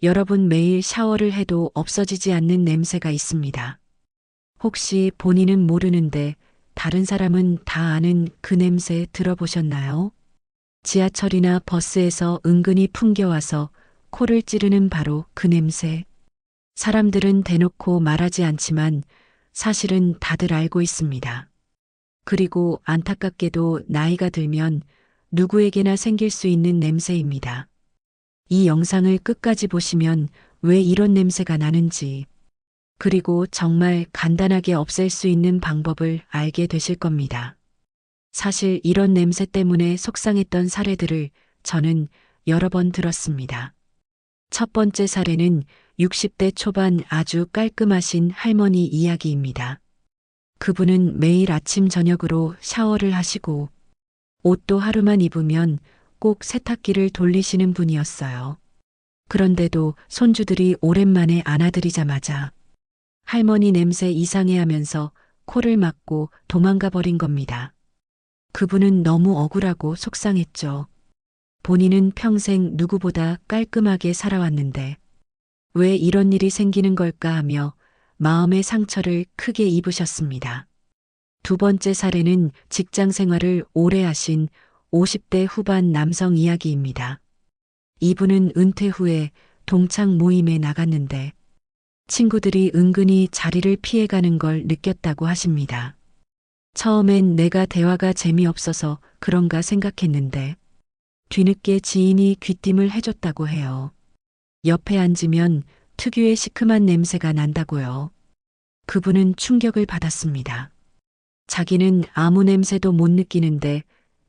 여러분 매일 샤워를 해도 없어지지 않는 냄새가 있습니다. 혹시 본인은 모르는데 다른 사람은 다 아는 그 냄새 들어보셨나요? 지하철이나 버스에서 은근히 풍겨와서 코를 찌르는 바로 그 냄새. 사람들은 대놓고 말하지 않지만 사실은 다들 알고 있습니다. 그리고 안타깝게도 나이가 들면 누구에게나 생길 수 있는 냄새입니다. 이 영상을 끝까지 보시면 왜 이런 냄새가 나는지, 그리고 정말 간단하게 없앨 수 있는 방법을 알게 되실 겁니다. 사실 이런 냄새 때문에 속상했던 사례들을 저는 여러 번 들었습니다. 첫 번째 사례는 60대 초반 아주 깔끔하신 할머니 이야기입니다. 그분은 매일 아침 저녁으로 샤워를 하시고 옷도 하루만 입으면 꼭 세탁기를 돌리시는 분이었어요. 그런데도 손주들이 오랜만에 안아드리자마자 할머니 냄새 이상해 하면서 코를 막고 도망가 버린 겁니다. 그분은 너무 억울하고 속상했죠. 본인은 평생 누구보다 깔끔하게 살아왔는데 왜 이런 일이 생기는 걸까 하며 마음의 상처를 크게 입으셨습니다. 두 번째 사례는 직장 생활을 오래 하신 50대 후반 남성 이야기입니다. 이분은 은퇴 후에 동창 모임에 나갔는데 친구들이 은근히 자리를 피해가는 걸 느꼈다고 하십니다. 처음엔 내가 대화가 재미없어서 그런가 생각했는데 뒤늦게 지인이 귀띔을 해줬다고 해요. 옆에 앉으면 특유의 시큼한 냄새가 난다고요. 그분은 충격을 받았습니다. 자기는 아무 냄새도 못 느끼는데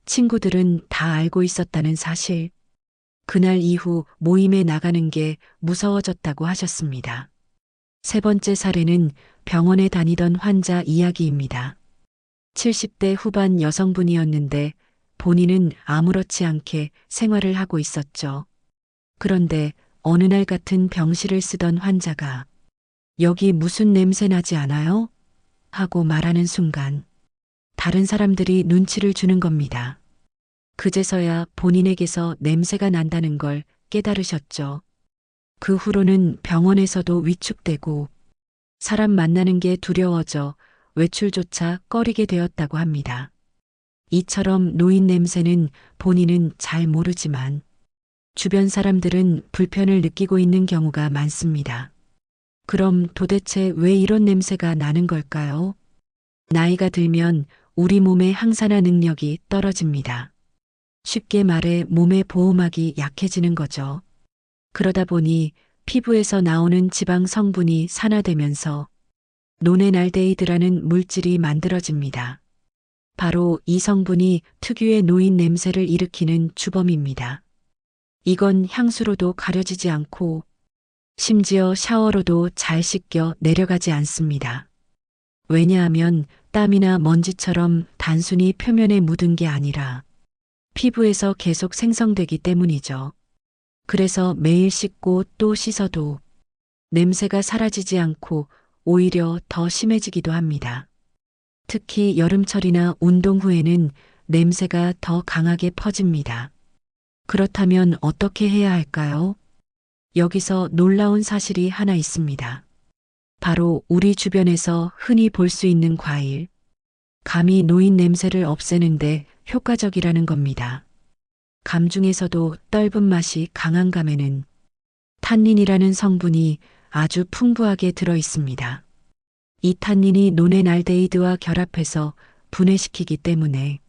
친구들은 다 알고 있었다는 사실. 그날 이후 모임에 나가는 게 무서워졌다고 하셨습니다. 세 번째 사례는 병원에 다니던 환자 이야기입니다. 70대 후반 여성분이었는데 본인은 아무렇지 않게 생활을 하고 있었죠. 그런데 어느 날 같은 병실을 쓰던 환자가 여기 무슨 냄새 나지 않아요? 하고 말하는 순간 다른 사람들이 눈치를 주는 겁니다. 그제서야 본인에게서 냄새가 난다는 걸 깨달으셨죠. 그 후로는 병원에서도 위축되고 사람 만나는 게 두려워져 외출조차 꺼리게 되었다고 합니다. 이처럼 노인 냄새는 본인은 잘 모르지만 주변 사람들은 불편을 느끼고 있는 경우가 많습니다. 그럼 도대체 왜 이런 냄새가 나는 걸까요? 나이가 들면 우리 몸의 항산화 능력이 떨어집니다. 쉽게 말해 몸의 보호막이 약해지는 거죠. 그러다 보니 피부에서 나오는 지방 성분이 산화되면서 노네날데히드라는 물질이 만들어집니다. 바로 이 성분이 특유의 노인 냄새를 일으키는 주범입니다. 이건 향수로도 가려지지 않고 심지어 샤워로도 잘 씻겨 내려가지 않습니다. 왜냐하면 땀이나 먼지처럼 단순히 표면에 묻은 게 아니라 피부에서 계속 생성되기 때문이죠. 그래서 매일 씻고 또 씻어도 냄새가 사라지지 않고 오히려 더 심해지기도 합니다. 특히 여름철이나 운동 후에는 냄새가 더 강하게 퍼집니다. 그렇다면 어떻게 해야 할까요? 여기서 놀라운 사실이 하나 있습니다. 바로 우리 주변에서 흔히 볼 수 있는 과일, 감이 노인 냄새를 없애는데 효과적이라는 겁니다. 감 중에서도 떫은 맛이 강한 감에는 탄닌이라는 성분이 아주 풍부하게 들어 있습니다. 이 탄닌이 노네날데히드와 결합해서 분해시키기 때문에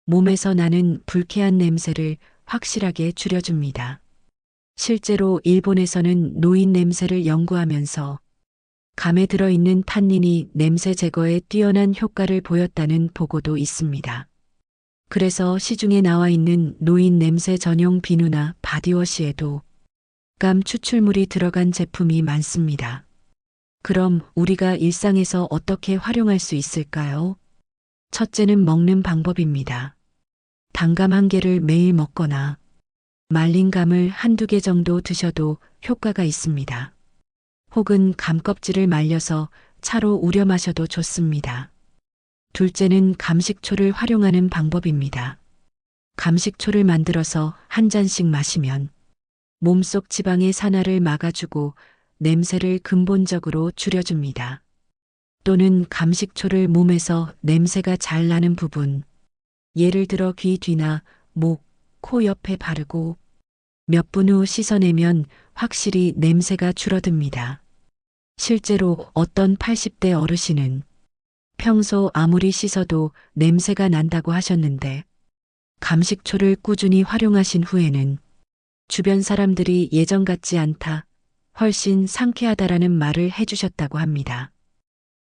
몸에서 나는 불쾌한 냄새를 확실하게 줄여줍니다. 실제로 일본에서는 노인 냄새를 연구하면서 감에 들어있는 탄닌이 냄새 제거에 뛰어난 효과를 보였다는 보고도 있습니다. 그래서 시중에 나와 있는 노인 냄새 전용 비누나 바디워시에도 감 추출물이 들어간 제품이 많습니다. 그럼 우리가 일상에서 어떻게 활용할 수 있을까요? 첫째는 먹는 방법입니다. 단감 한 개를 매일 먹거나 말린 감을 한두 개 정도 드셔도 효과가 있습니다. 혹은 감 껍질을 말려서 차로 우려 마셔도 좋습니다. 둘째는 감식초를 활용하는 방법입니다. 감식초를 만들어서 한 잔씩 마시면 몸속 지방의 산화를 막아주고 냄새를 근본적으로 줄여줍니다. 또는 감식초를 몸에서 냄새가 잘 나는 부분, 예를 들어 귀 뒤나 목, 코 옆에 바르고 몇 분 후 씻어내면 확실히 냄새가 줄어듭니다. 실제로 어떤 80대 어르신은 평소 아무리 씻어도 냄새가 난다고 하셨는데 감식초를 꾸준히 활용하신 후에는 주변 사람들이 예전 같지 않다, 훨씬 상쾌하다라는 말을 해주셨다고 합니다.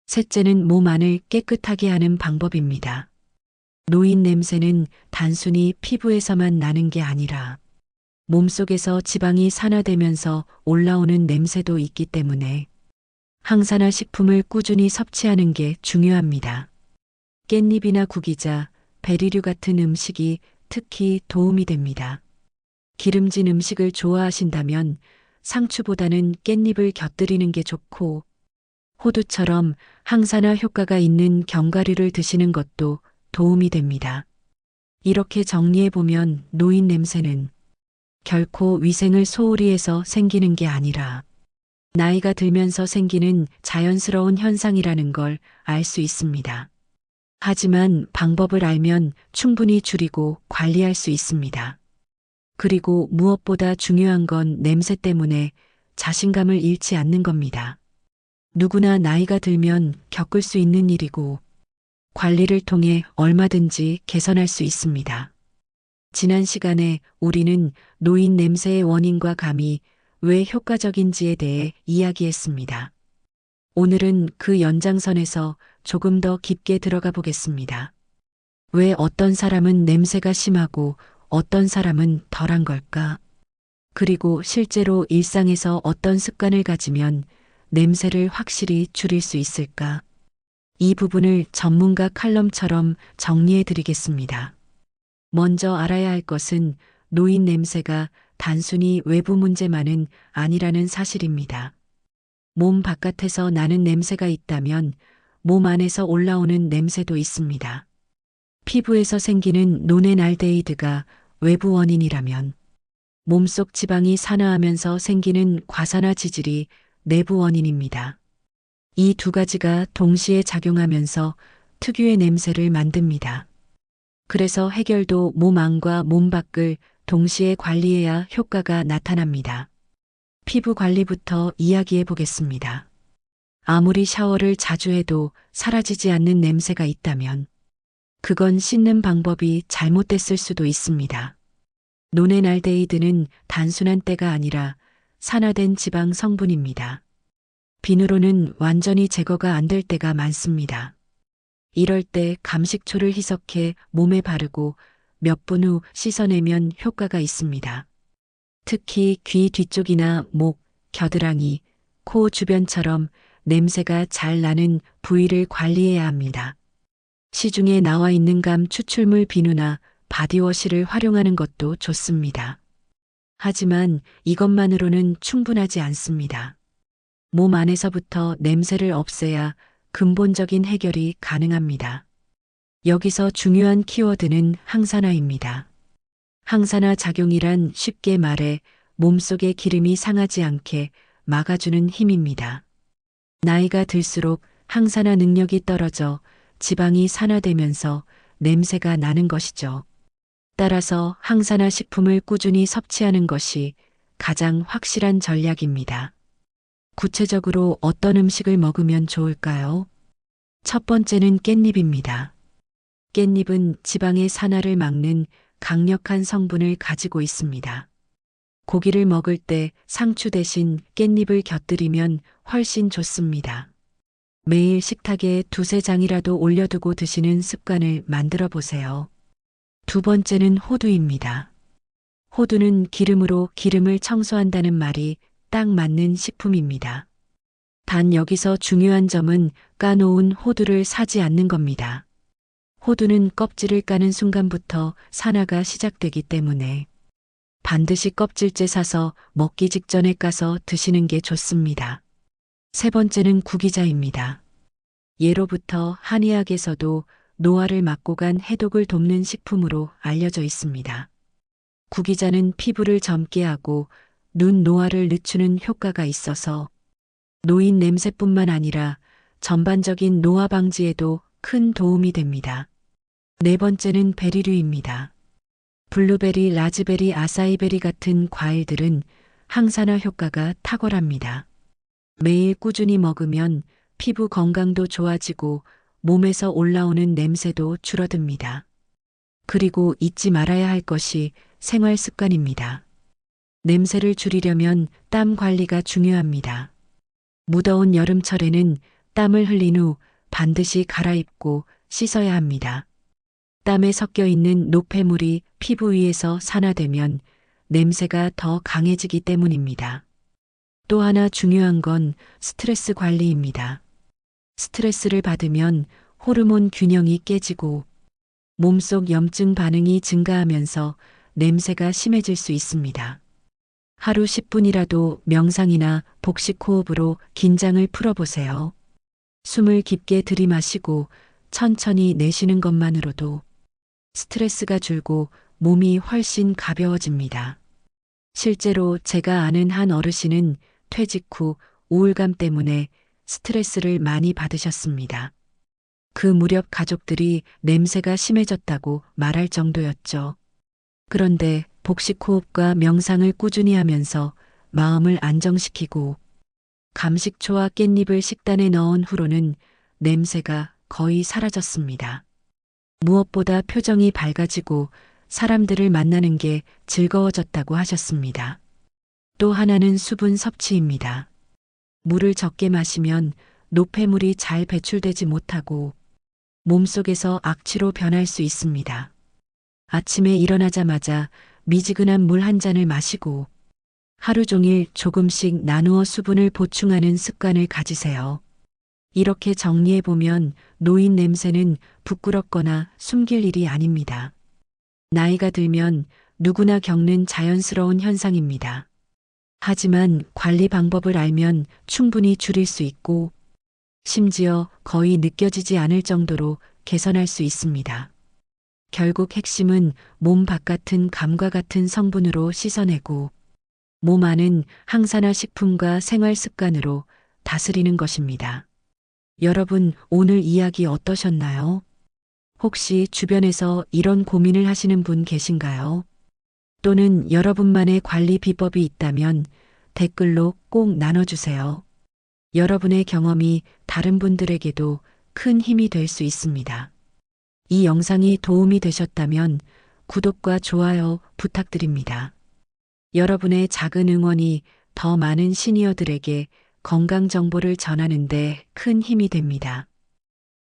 셋째는 몸 안을 깨끗하게 하는 방법입니다. 노인 냄새는 단순히 피부에서만 나는 게 아니라 몸속에서 지방이 산화되면서 올라오는 냄새도 있기 때문에 항산화 식품을 꾸준히 섭취하는 게 중요합니다. 깻잎이나 구기자, 베리류 같은 음식이 특히 도움이 됩니다. 기름진 음식을 좋아하신다면 상추보다는 깻잎을 곁들이는 게 좋고, 호두처럼 항산화 효과가 있는 견과류를 드시는 것도 도움이 됩니다. 이렇게 정리해보면 노인 냄새는 결코 위생을 소홀히 해서 생기는 게 아니라 나이가 들면서 생기는 자연스러운 현상이라는 걸 알 수 있습니다. 하지만 방법을 알면 충분히 줄이고 관리할 수 있습니다. 그리고 무엇보다 중요한 건 냄새 때문에 자신감을 잃지 않는 겁니다. 누구나 나이가 들면 겪을 수 있는 일이고 관리를 통해 얼마든지 개선할 수 있습니다. 지난 시간에 우리는 노인 냄새의 원인과 감이 왜 효과적인지에 대해 이야기했습니다. 오늘은 그 연장선에서 조금 더 깊게 들어가 보겠습니다. 왜 어떤 사람은 냄새가 심하고 어떤 사람은 덜한 걸까? 그리고 실제로 일상에서 어떤 습관을 가지면 냄새를 확실히 줄일 수 있을까? 이 부분을 전문가 칼럼처럼 정리해 드리겠습니다. 먼저 알아야 할 것은 노인 냄새가 단순히 외부 문제만은 아니라는 사실입니다. 몸 바깥에서 나는 냄새가 있다면 몸 안에서 올라오는 냄새도 있습니다. 피부에서 생기는 노네날데히드가 외부 원인이라면 몸속 지방이 산화하면서 생기는 과산화 지질이 내부 원인입니다. 이 두 가지가 동시에 작용하면서 특유의 냄새를 만듭니다. 그래서 해결도 몸 안과 몸 밖을 동시에 관리해야 효과가 나타납니다. 피부 관리부터 이야기해 보겠습니다. 아무리 샤워를 자주 해도 사라지지 않는 냄새가 있다면 그건 씻는 방법이 잘못됐을 수도 있습니다. 노네날데히드는 단순한 때가 아니라 산화된 지방 성분입니다. 비누로는 완전히 제거가 안 될 때가 많습니다. 이럴 때 감식초를 희석해 몸에 바르고 몇 분 후 씻어내면 효과가 있습니다. 특히 귀 뒤쪽이나 목, 겨드랑이, 코 주변처럼 냄새가 잘 나는 부위를 관리해야 합니다. 시중에 나와 있는 감 추출물 비누나 바디워시를 활용하는 것도 좋습니다. 하지만 이것만으로는 충분하지 않습니다. 몸 안에서부터 냄새를 없애야 근본적인 해결이 가능합니다. 여기서 중요한 키워드는 항산화입니다. 항산화 작용이란 쉽게 말해 몸속의 기름이 상하지 않게 막아주는 힘입니다. 나이가 들수록 항산화 능력이 떨어져 지방이 산화되면서 냄새가 나는 것이죠. 따라서 항산화 식품을 꾸준히 섭취하는 것이 가장 확실한 전략입니다. 구체적으로 어떤 음식을 먹으면 좋을까요? 첫 번째는 깻잎입니다. 깻잎은 지방의 산화를 막는 강력한 성분을 가지고 있습니다. 고기를 먹을 때 상추 대신 깻잎을 곁들이면 훨씬 좋습니다. 매일 식탁에 두세 장이라도 올려두고 드시는 습관을 만들어 보세요. 두 번째는 호두입니다. 호두는 기름으로 기름을 청소한다는 말이 딱 맞는 식품입니다. 단 여기서 중요한 점은 까놓은 호두를 사지 않는 겁니다. 호두는 껍질을 까는 순간부터 산화가 시작되기 때문에 반드시 껍질째 사서 먹기 직전에 까서 드시는 게 좋습니다. 세 번째는 구기자입니다. 예로부터 한의학에서도 노화를 막고 간 해독을 돕는 식품으로 알려져 있습니다. 구기자는 피부를 젊게 하고 눈 노화를 늦추는 효과가 있어서 노인 냄새뿐만 아니라 전반적인 노화 방지에도 큰 도움이 됩니다. 네 번째는 베리류입니다. 블루베리, 라즈베리, 아사이베리 같은 과일들은 항산화 효과가 탁월합니다. 매일 꾸준히 먹으면 피부 건강도 좋아지고 몸에서 올라오는 냄새도 줄어듭니다. 그리고 잊지 말아야 할 것이 생활 습관입니다. 냄새를 줄이려면 땀 관리가 중요합니다. 무더운 여름철에는 땀을 흘린 후 반드시 갈아입고 씻어야 합니다. 땀에 섞여 있는 노폐물이 피부 위에서 산화되면 냄새가 더 강해지기 때문입니다. 또 하나 중요한 건 스트레스 관리입니다. 스트레스를 받으면 호르몬 균형이 깨지고 몸속 염증 반응이 증가하면서 냄새가 심해질 수 있습니다. 하루 10분이라도 명상이나 복식 호흡으로 긴장을 풀어보세요. 숨을 깊게 들이마시고 천천히 내쉬는 것만으로도 스트레스가 줄고 몸이 훨씬 가벼워집니다. 실제로 제가 아는 한 어르신은 퇴직 후 우울감 때문에 스트레스를 많이 받으셨습니다. 그 무렵 가족들이 냄새가 심해졌다고 말할 정도였죠. 그런데 복식 호흡과 명상을 꾸준히 하면서 마음을 안정시키고 감식초와 깻잎을 식단에 넣은 후로는 냄새가 거의 사라졌습니다. 무엇보다 표정이 밝아지고 사람들을 만나는 게 즐거워졌다고 하셨습니다. 또 하나는 수분 섭취입니다. 물을 적게 마시면 노폐물이 잘 배출되지 못하고 몸속에서 악취로 변할 수 있습니다. 아침에 일어나자마자 미지근한 물 한 잔을 마시고 하루 종일 조금씩 나누어 수분을 보충하는 습관을 가지세요. 이렇게 정리해보면 노인 냄새는 부끄럽거나 숨길 일이 아닙니다. 나이가 들면 누구나 겪는 자연스러운 현상입니다. 하지만 관리 방법을 알면 충분히 줄일 수 있고 심지어 거의 느껴지지 않을 정도로 개선할 수 있습니다. 결국 핵심은 몸 바깥은 감과 같은 성분으로 씻어내고 몸 안은 항산화 식품과 생활 습관으로 다스리는 것입니다. 여러분, 오늘 이야기 어떠셨나요? 혹시 주변에서 이런 고민을 하시는 분 계신가요? 또는 여러분만의 관리 비법이 있다면 댓글로 꼭 나눠주세요. 여러분의 경험이 다른 분들에게도 큰 힘이 될 수 있습니다. 이 영상이 도움이 되셨다면 구독과 좋아요 부탁드립니다. 여러분의 작은 응원이 더 많은 시니어들에게 건강 정보를 전하는 데 큰 힘이 됩니다.